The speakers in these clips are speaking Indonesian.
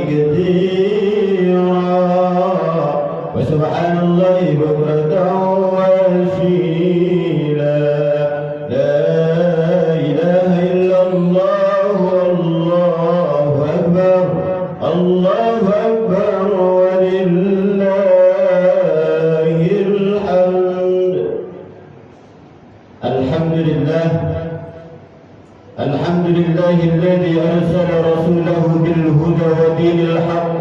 كثيرا وسبحان الله بكرة وأصيلا لا إله إلا الله والله أكبر الله أكبر ولله الحمد. الحمد لله الذي أرسل رسوله بالهدى ودين الحق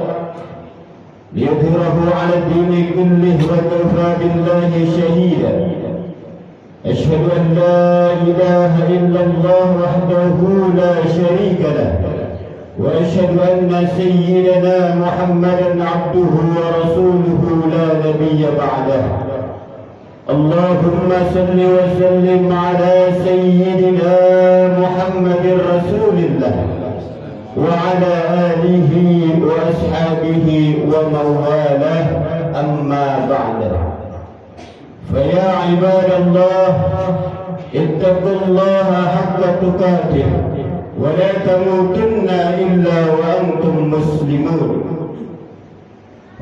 ليظهره على الدين كله وكفى بالله شهيدا. أشهد أن لا إله إلا الله وحده لا شريك له وأشهد أن سيدنا محمدا عبده ورسوله لا نبي بعده. اللهم صل وسلم على سيدنا محمد رسول الله وعلى آله وأصحابه ومن والاه. أما بعد، فيا عباد الله اتقوا الله حق تقاته ولا تموتن إلا وأنتم مسلمون.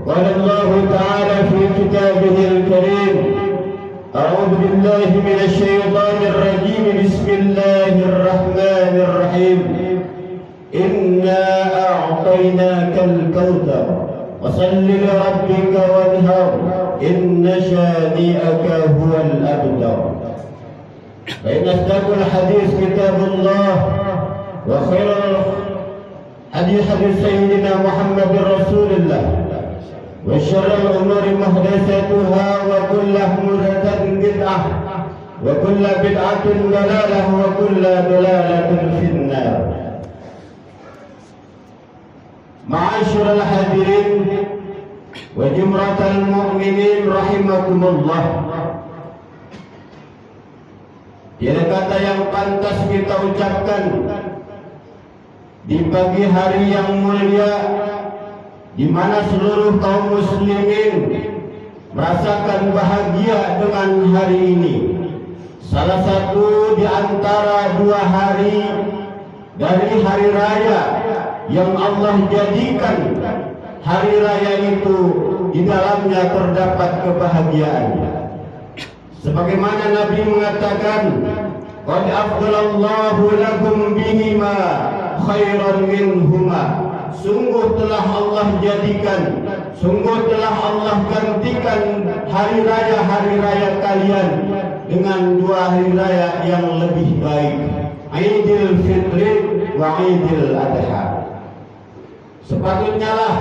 قال الله تعالى في كتابه الكريم: أعوذ بالله من الشيطان الرجيم، بسم الله الرحمن الرحيم. إنا أعطيناك الكوثر فصل لربك وانهر إن شانئك هو الأبتر. فإن أصدق الحديث كتاب الله وخير الحديث حديث سيدنا محمد رسول الله وشر الأمور محدثاتها وكل محدثة بدعة وكل بدعة ضلالة وكل ضلالة في النار. معاشر الحاضرين وجمرة المؤمنين رحمكم الله. Tiada kata yang pantas kita ucapkan di pagi hari yang mulia, di mana seluruh kaum muslimin merasakan bahagia dengan hari ini. Salah satu di antara dua hari dari hari raya yang Allah jadikan hari raya itu di dalamnya terdapat kebahagiaan. Sebagaimana Nabi mengatakan, qad afdalallahu lakum bihima khairan minhuma. Sungguh telah Allah jadikan, sungguh telah Allah gantikan hari raya kalian dengan dua hari raya yang lebih baik, Idul Fitri wa Idul Adha. Sepatutnya lah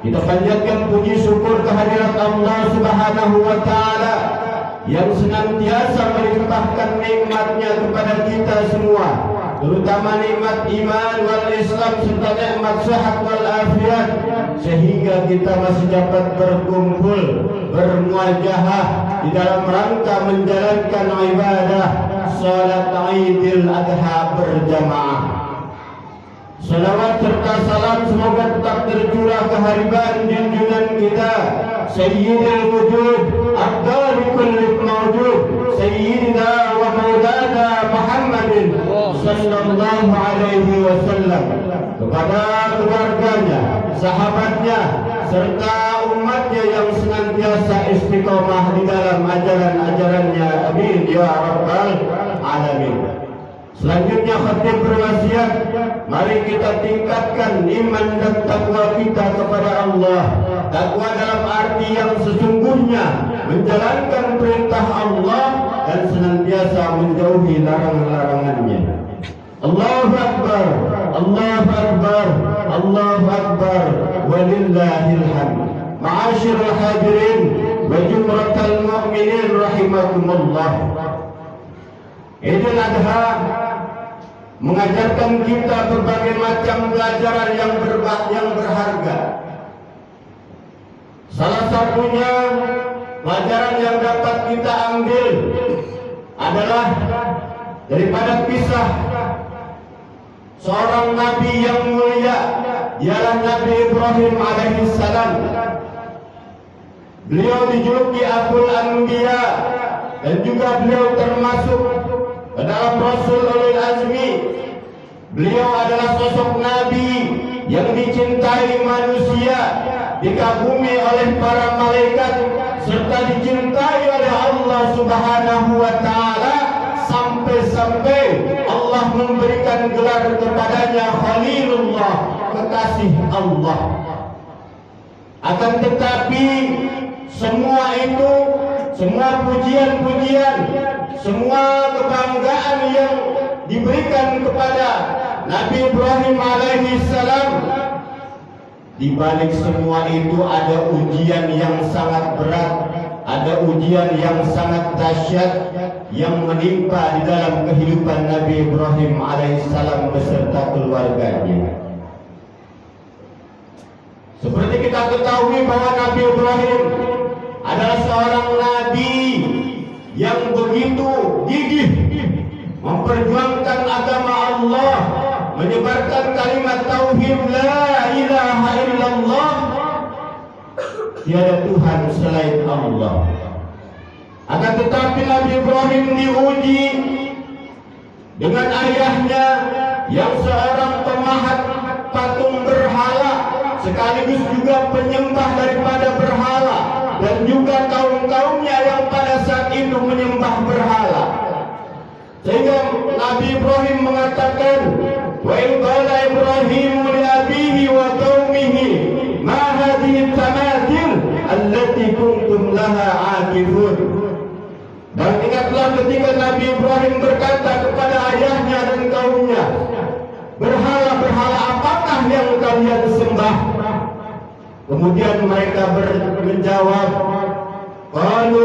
kita panjatkan puji syukur kehadirat Allah Subhanahu wa Ta'ala yang senantiasa melimpahkan nikmatnya kepada kita semua, terutama nikmat iman wal Islam serta nikmat sehat wal afiat, sehingga kita masih dapat berkumpul bermuajahah di dalam rangka menjalankan ibadah salat Idul Adha berjamaah. Salawat serta salam semoga tetap tercurah kehadiran junjungan kita Sayyidul Wujud Abdul kulli mawjud Sayyidina wa Maulana Muhammadin sallallahu alaihi wasallam, kepada keluarganya, sahabatnya serta umatnya yang senantiasa istiqomah di dalam ajaran-ajarannya. Amin ya rabbal alamin. Selanjutnya khatib berwasiat, mari kita tingkatkan iman dan takwa kita kepada Allah. Takwa dalam arti yang sesungguhnya menjalankan perintah Allah dan senantiasa menjauhi larangan-larangannya. Allahu Akbar, Allahu Akbar, Allahu Akbar, walillahil hamd. Ma'asyiral hadirin wa jumratal mu'minin rahimakumullah. Idul Adha mengajarkan kita berbagai macam pelajaran yang berharga. Salah satunya pelajaran yang dapat kita ambil adalah daripada kisah seorang nabi yang mulia, ialah Nabi Ibrahim alaihissalam. Beliau dijuluki Abul Anbiya dan juga beliau termasuk dalam Rasul Ulul Azmi. Beliau adalah sosok nabi yang dicintai manusia, dikagumi oleh para malaikat, serta dicintai oleh Allah Subhanahu wa Ta'ala, sampai-sampai Allah memberikan gelar kepadanya Khalilullah, kekasih Allah. Akan tetapi semua itu, semua pujian-pujian, semua kebanggaan yang diberikan kepada Nabi Ibrahim alaihi salam, di balik semua itu ada ujian yang sangat berat, ada ujian yang sangat dahsyat yang menimpa di dalam kehidupan Nabi Ibrahim alaihissalam beserta keluarganya. Seperti kita ketahui bahwa Nabi Ibrahim adalah seorang nabi yang begitu gigih memperjuangkan agama Allah, menyebarkan kalimat tauhid la ilaha illallah, tiada Tuhan selain Allah. Akan tetapi Nabi Ibrahim diuji dengan ayahnya yang seorang pemahat patung berhala, sekaligus juga penyembah daripada berhala, dan juga kaum-kaumnya yang pada saat itu menyembah berhala. Sehingga Nabi Ibrahim mengatakan, wa in qala Ibrahim li abihi wa qaumihi ma hadhihi tamathil allati kuntum laha aakifun. Dan ingatlah ketika Nabi Ibrahim berkata kepada ayahnya dan kaumnya, berhala-berhala apakah yang kalian sembah? Kemudian mereka menjawab, qalu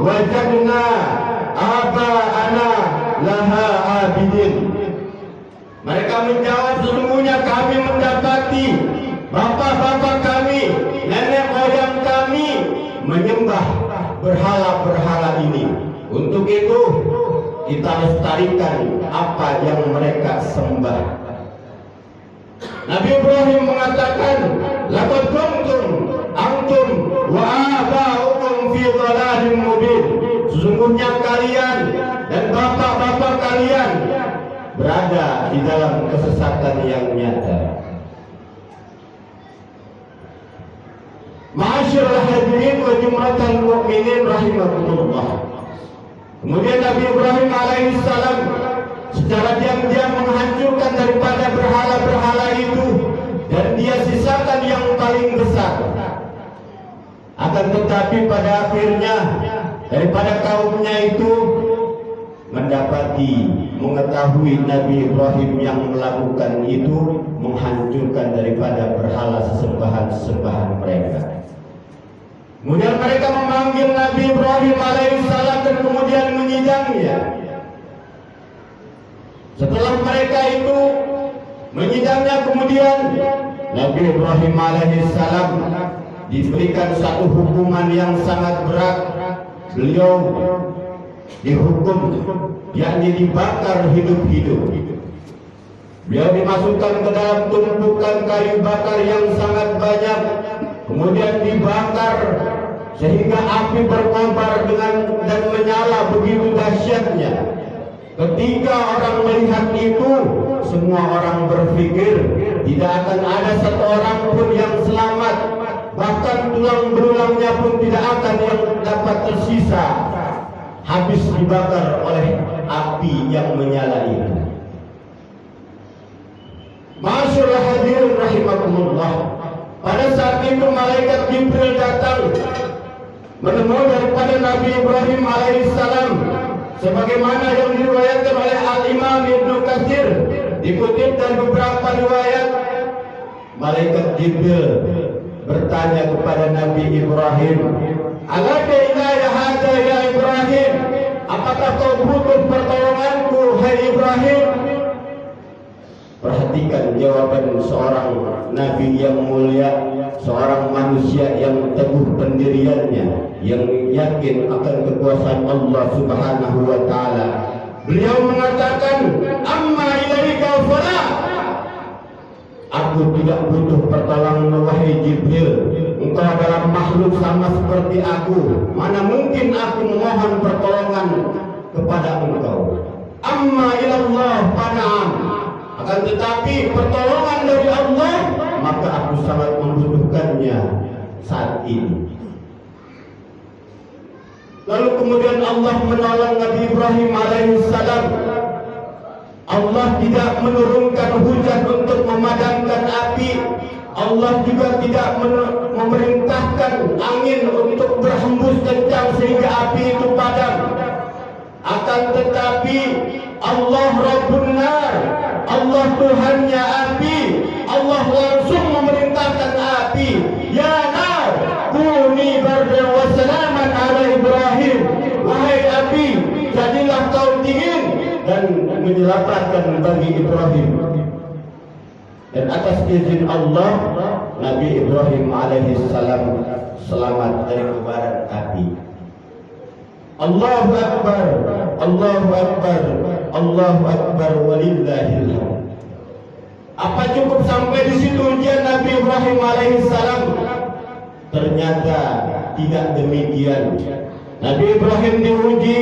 wajadna aba'ana laha abidin. Mereka menjawab, sesungguhnya kami mendapati bapak-bapak kami, nenek moyang kami menyembah berhala-berhala ini. Untuk itu kita lestarikan apa yang mereka sembah. Nabi Ibrahim mengatakan, laqad kuntum antum wa aba'ukum fi dhalalin mubin. Sesungguhnya kalian dan bapak-bapak kalian berada di dalam kesesatan yang nyata. Ma'asyiral hadirin wa jumlatal mu'minin rahimakumullah. Kemudian Nabi Ibrahim alaihissalam secara diam-diam menghancurkan daripada berhala-berhala itu, dan dia sisakan yang paling besar. Akan tetapi pada akhirnya daripada kaumnya itu mengetahui Nabi Ibrahim yang melakukan itu, menghancurkan daripada berhala sesembahan-sesembahan mereka. Kemudian mereka memanggil Nabi Ibrahim alaihissalam dan kemudian menyidangnya. Setelah mereka itu menyidangnya, kemudian Nabi Ibrahim alaihissalam diberikan satu hukuman yang sangat berat. Beliau dihukum, yakni dibakar hidup-hidup. Beliau dimasukkan ke dalam tumpukan kayu bakar yang sangat banyak, kemudian dibakar sehingga api berkobar dan menyala begitu dahsyatnya. Ketika orang melihat itu, semua orang berpikir tidak akan ada satu orang pun yang selamat, bahkan tulang berulangnya pun tidak akan yang dapat tersisa, habis dibakar oleh api yang menyala itu. Ma'asyiral hadirin rahimakumullah. Pada saat itu malaikat Jibril datang menemui daripada Nabi Ibrahim alaihissalam, sebagaimana yang diriwayatkan oleh Al-Imam Ibnu Katsir, dikutip dari beberapa riwayat. Malaikat Jibril bertanya kepada Nabi Ibrahim, alaka ilayya hadza ya Ibrahim, apakah kau butuh pertolonganku hai Ibrahim? Perhatikan jawaban seorang nabi yang mulia, seorang manusia yang teguh pendiriannya, yang yakin akan kekuasaan Allah Subhanahu wa taala. Beliau mengatakan, amma ilaika fala. Aku tidak butuh pertolongan wahai Jibril. Engkau adalah makhluk sama seperti aku. Mana mungkin aku memohon pertolongan kepada engkau. Amma ilallah fana'am. Akan tetapi pertolongan dari Allah, maka aku sangat membutuhkannya saat ini. Lalu kemudian Allah menolong Nabi Ibrahim alaihissalam. Allah tidak menurunkan hujan untuk memadamkan api. Allah juga tidak memerintahkan angin untuk berhembus kencang sehingga api itu padam. Akan tetapi Allah Rabbun Nar, Allah Tuhannya api, Allah langsung memerintahkan api, ya nar, kuni bardan wa salaman ala Ibrahim. Wahai api, jadilah kau dingin dan menyelamatkan bagi Ibrahim. Dan atas izin Allah, Nabi Ibrahim alaihissalam selamat dari kobaran api. Allahu Akbar, Allahu Akbar, Allahu Akbar, walillahil hamd. Apa cukup sampai di situ ujian Nabi Ibrahim alaihissalam? Ternyata tidak demikian. Nabi Ibrahim diuji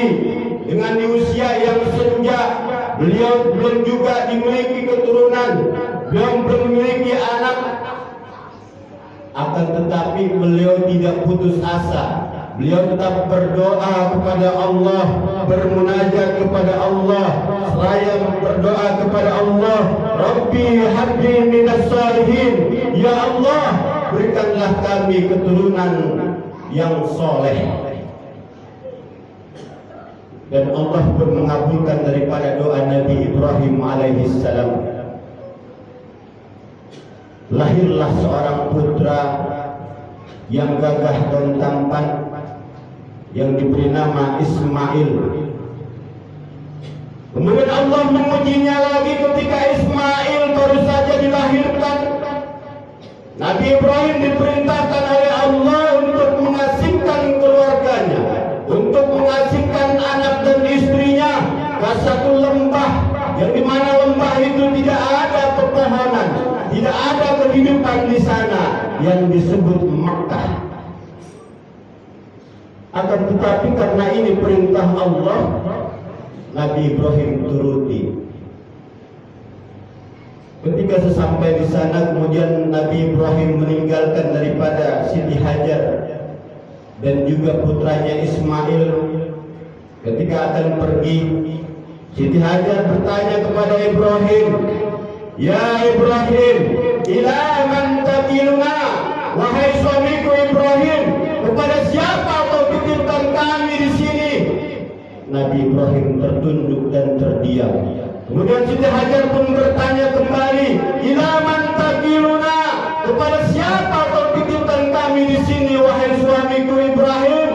dengan di usia yang senja. Beliau belum juga dimiliki keturunan, belum memiliki anak. Akan tetapi beliau tidak putus asa. Beliau tetap berdoa kepada Allah, bermunajat kepada Allah, seraya berdoa kepada Allah, Rabbi habli minas salihin. Ya Allah, berikanlah kami keturunan yang soleh. Dan Allah pun mengabulkan daripada doa Nabi Ibrahim alaihissalam. Lahirlah seorang putra yang gagah dan tampan, yang diberi nama Ismail. Kemudian Allah mengujinya lagi ketika Ismail baru saja dilahirkan. Nabi Ibrahim diperintahkan oleh Allah untuk mengasingkan keluarganya, untuk mengasingkan anak dan istrinya ke satu lembah, yang dimana lembah itu tidak ada pepohonan, tidak ada kehidupan di sana, yang disebut Makkah. Akan tetapi karena ini perintah Allah, Nabi Ibrahim turuti. Ketika sesampai di sana, kemudian Nabi Ibrahim meninggalkan daripada Siti Hajar dan juga putranya Ismail. Ketika akan pergi, Siti Hajar bertanya kepada Ibrahim, ya Ibrahim, ila man takiluna? Wahai suamiku Ibrahim, kepada siapa kau titipkan kami di sini? Nabi Ibrahim tertunduk dan terdiam. Kemudian Siti Hajar pun bertanya kembali, ila man takiluna? Kepada siapa kau titipkan kami di sini, wahai suamiku Ibrahim?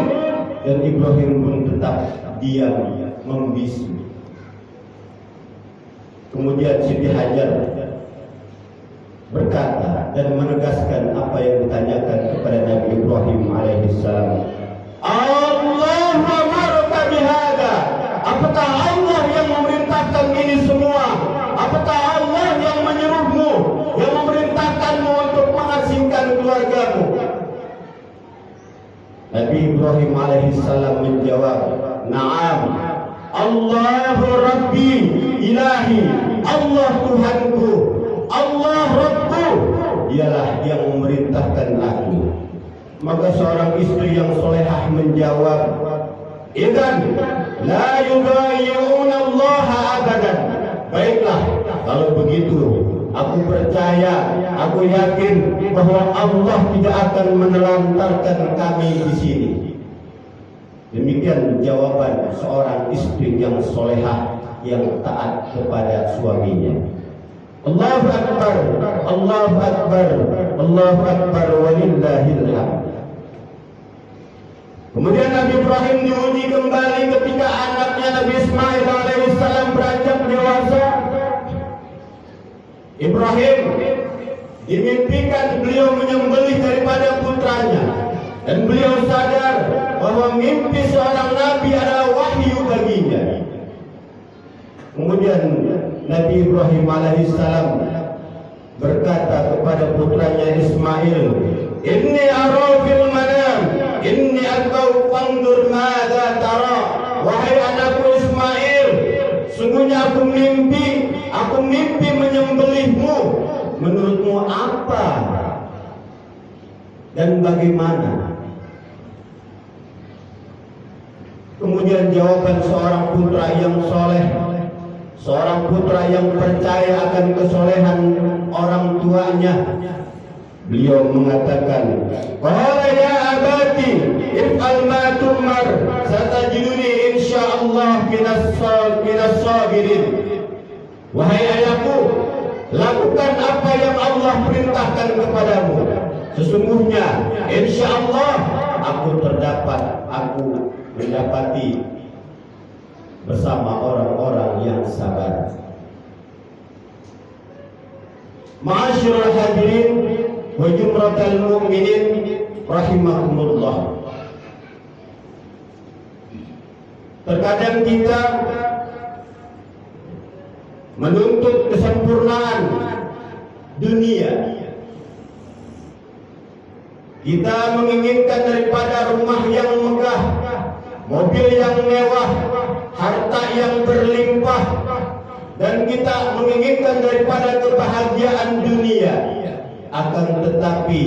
Dan Ibrahim pun tetap diam, membisu. Kemudian Siti Hajar berkata dan menegaskan apa yang ditanyakan kepada Nabi Ibrahim alaihissalam. Allah amaraka bihada. Apakah Allah yang memerintahkan ini semua? Apakah Allah yang menyuruhmu, yang memerintahkanmu untuk mengasingkan keluargamu? Nabi Ibrahim alaihissalam menjawab, na'am, Allahu Rabbi ilahi, Allah Tuhanku, Allah Rabbu, dialah yang memerintahkan aku. Maka seorang istri yang solehah menjawab, idzan la yughayyi'una Allah abadan. Baiklah, kalau begitu aku percaya, aku yakin bahwa Allah tidak akan menelantarkan kami di sini. Demikian jawaban seorang istri yang solehah, yang taat kepada suaminya. Allahu Akbar, Allahu Akbar, Allahu Akbar, walillahil hamd. Kemudian Nabi Ibrahim diuji kembali ketika anaknya Nabi Ismail alaihissalam beranjak dewasa. Ibrahim dimimpikan beliau menyembelih daripada putranya, dan beliau sadar bahwa mimpi seorang nabi adalah wahyu baginya. Kemudian Nabi Ibrahim alaihissalam berkata kepada putranya Ismail, inni ara fil manam, inni arqau fandur madza tara. Wahai anakku Ismail, sungguhnya aku mimpi aku mimpi menyembelihmu. Menurutmu apa dan bagaimana? Kemudian jawaban seorang putra yang soleh, seorang putra yang percaya akan kesolehan orang tuanya. Beliau mengatakan, qala ya abati if'al ma tu'mar satajiduni insyaallah minas sabirin. Wahai ayahku, lakukan apa yang Allah perintahkan kepadamu. Sesungguhnya insyaallah aku mendapati bersama orang-orang yang sabar. Ma'asyiral hadirin wa jumratal mu'minin rahimakumullah. Terkadang kita menuntut kesempurnaan dunia. Kita menginginkan daripada rumah yang megah, mobil yang mewah, harta yang berlimpah, dan kita menginginkan daripada kebahagiaan dunia. Akan tetapi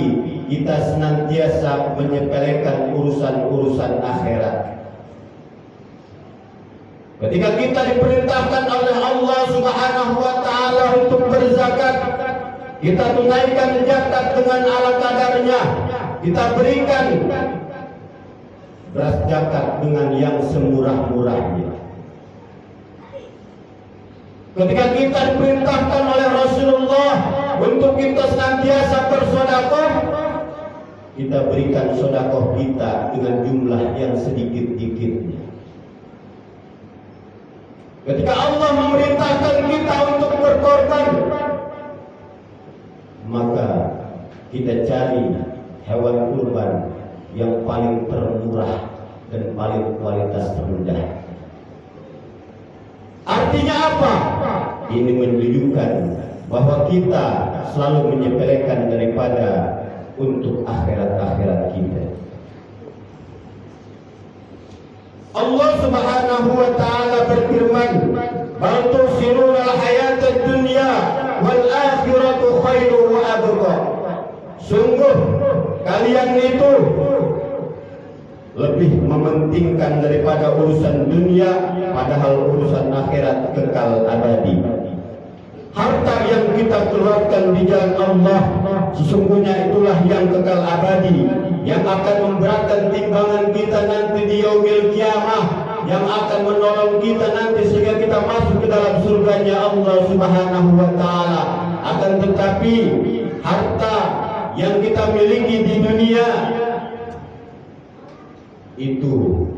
kita senantiasa menyepelekan urusan-urusan akhirat. Ketika kita diperintahkan oleh Allah Subhanahu wa taala untuk berzakat, kita tunaikan zakat dengan ala kadarnya. Kita berikan beras zakat dengan yang semurah-murahnya. Ketika kita diperintahkan oleh Rasulullah untuk kita senantiasa bersedekah, kita berikan sedekah kita dengan jumlah yang sedikit-sedikitnya. Ketika Allah memerintahkan kita untuk berkorban, maka kita cari hewan kurban yang paling termurah dan paling kualitas rendah. Artinya apa? Ini menunjukkan bahwa kita selalu menyepelekan daripada untuk akhirat-akhirat kita. Allah Subhanahu wa taala berfirman, "Bal tusiruna al-hayatad dunya wal akhiratu khairu wa abqa." Sungguh kalian itu lebih mementingkan daripada urusan dunia, padahal urusan akhirat kekal abadi. Harta yang kita keluarkan di jalan Allah, sesungguhnya itulah yang kekal abadi, yang akan memberatkan timbangan kita nanti di yaumil kiamah, yang akan menolong kita nanti sehingga kita masuk ke dalam surganya Allah Subhanahu wa taala. Akan tetapi harta yang kita miliki di dunia itu,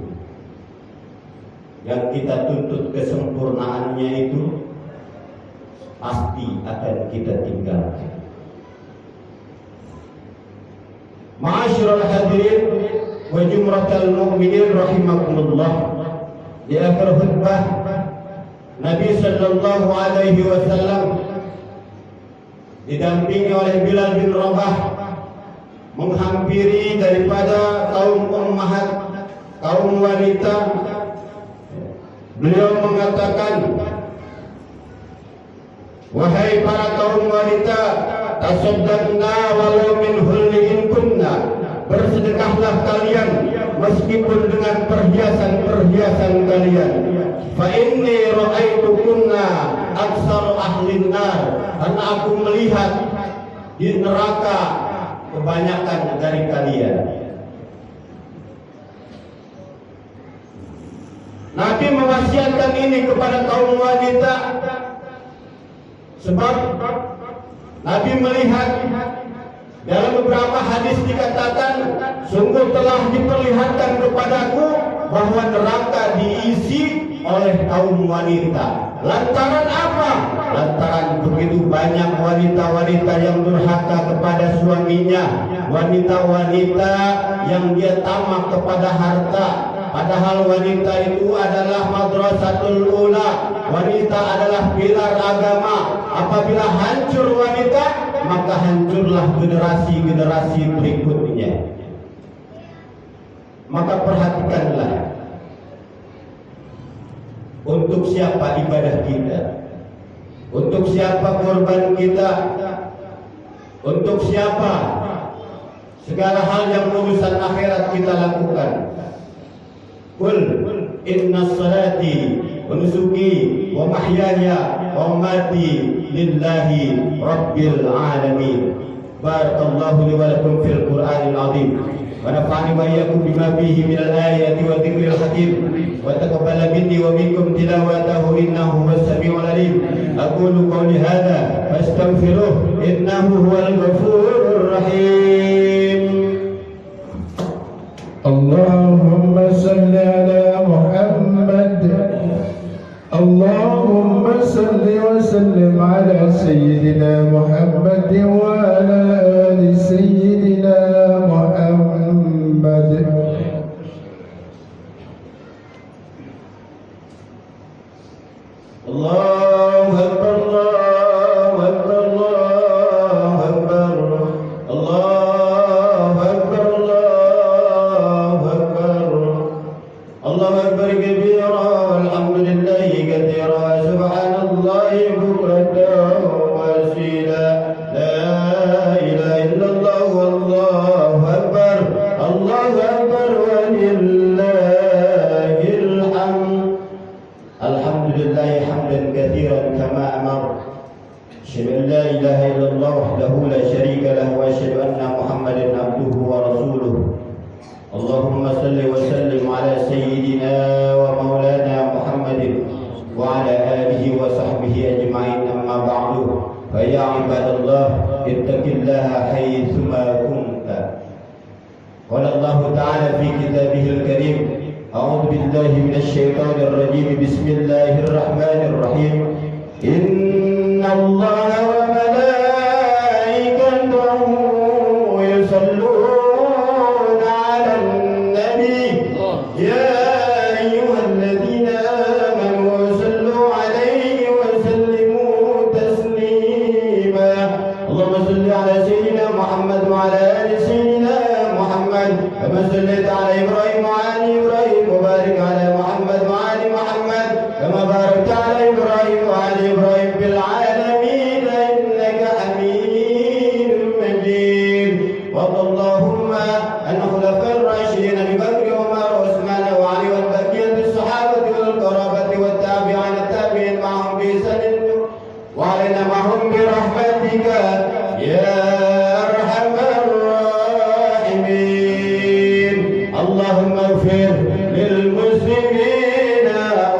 yang kita tuntut kesempurnaannya itu pasti akan kita tinggalkan. Ma'asyiral hadirin wa jumratal mu'minin rahimakumullah. Di akhir khutbah Nabi sallallahu alaihi wasallam didampingi oleh Bilal bin Rabah menghampiri daripada kaum ummahat, kaum wanita. Beliau mengatakan, wahai para kaum wanita, tasaddaqna walau min hullihin kunna, bersedekahlah kalian meskipun dengan perhiasan-perhiasan kalian. Fa inni ra'aitukunna aktsaru ahlin nar, karena aku melihat di neraka kebanyakan dari kalian. Nabi mewasiatkan ini kepada kaum wanita sebab Nabi melihat dalam beberapa hadis dikatakan, sungguh telah diperlihatkan kepadaku bahwa neraka diisi oleh kaum wanita. Lantaran apa? Lantaran begitu banyak wanita-wanita yang durhaka kepada suaminya, wanita-wanita yang dia tamak kepada harta. Padahal wanita itu adalah madrasatul ula, wanita adalah pilar agama. Apabila hancur wanita, maka hancurlah generasi-generasi berikutnya. Maka perhatikanlah, untuk siapa ibadah kita? Untuk siapa korban kita? Untuk siapa segala hal yang urusan akhirat kita lakukan? Qul inna salati wa nusuki wa mahyaya wa mamati lillahi rabbil alamin. Barakallahu li wa lakum fil Qur'anil azim. ونفعني وإياكم بما فيه من الآيات والذكر الحكيم وتقبل مني ومنكم تلاوته إنه هو السميع العليم. أقول قولي هذا فاستغفروه إنه هو الغفور الرحيم. اللهم صل على محمد. اللهم صل وسلم على سيدنا محمد وعلى آل سيدنا محمد. الله أكبر الله أكبر الله أكبر الله أكبر الله أكبر الله أكبر كبيرا والحمد لله كثيرا سبحان الله بكرة وأصيلا لا إله إلا الله والله أكبر الله أكبر ولله الحمد. الحمد لله حمدا كثيرا كما أمر. أشهد أن لا إله إلا الله وحده لا شريك له وأشهد أن محمدا عبده ورسوله. اللهم صل وسلم على سيدنا ومولانا محمد وعلى آله وصحبه أجمعين. أما بعد فيا عباد الله اتق الله حيثما كنت. قال الله تعالى في كتابه الكريم: أعوذ بالله من الشيطان الرجيم. بسم الله الرحمن الرحيم. إن الله وملائكته يصلون على النبي يا أيها الذين آمنوا صلوا عليه وسلموا تسليما. اللهم صل على سيدنا محمد وعلى آل سيدنا محمد كما صليت على إبراهيم وعلى إبراهيم وبارك على محمد وعلى محمد كما باركت على إبراهيم وعلى إبراهيم في العالمين إنك حميد مجيد. وارض اللهم عن الخلفاء الراشدين أبي بكر وعمر وعثمان وعلي والبقية الصحابة والقرابة والتابعين التابعين معهم بإحسان وعلينا معهم برحمتك يا أرحم الراحمين. اللهم اغفر للمسلمين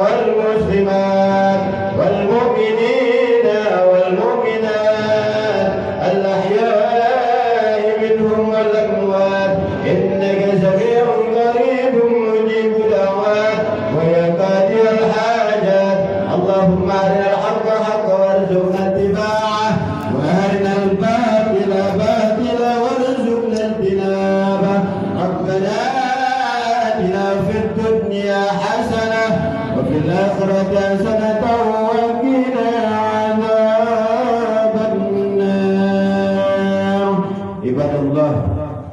والمسلمات والمؤمنين والمؤمنات الأحياء منهم والأموات إنك سميع قريب مجيب دعوات ويا قاضي الحاجات. اللهم أرنا الحق حقا وارزقنا اتباعه وأرنا الباطل باطلا وارزقنا اجتنابه. ربنا آتنا في الدنيا حسنة وفي الآخرة حسنة وقنا عذاب النار. عباد الله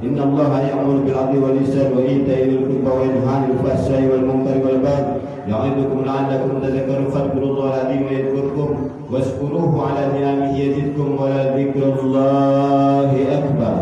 إن الله يأمر بالعدل والإحسان وإيتاء ذي القربى وينهى عن الفحشاء والمنكر والبغي يعظكم لعلكم تذكرون. فاذكروا الله العظيم يذكركم واشكروه على نعمه يزدكم ولذكر الله أكبر.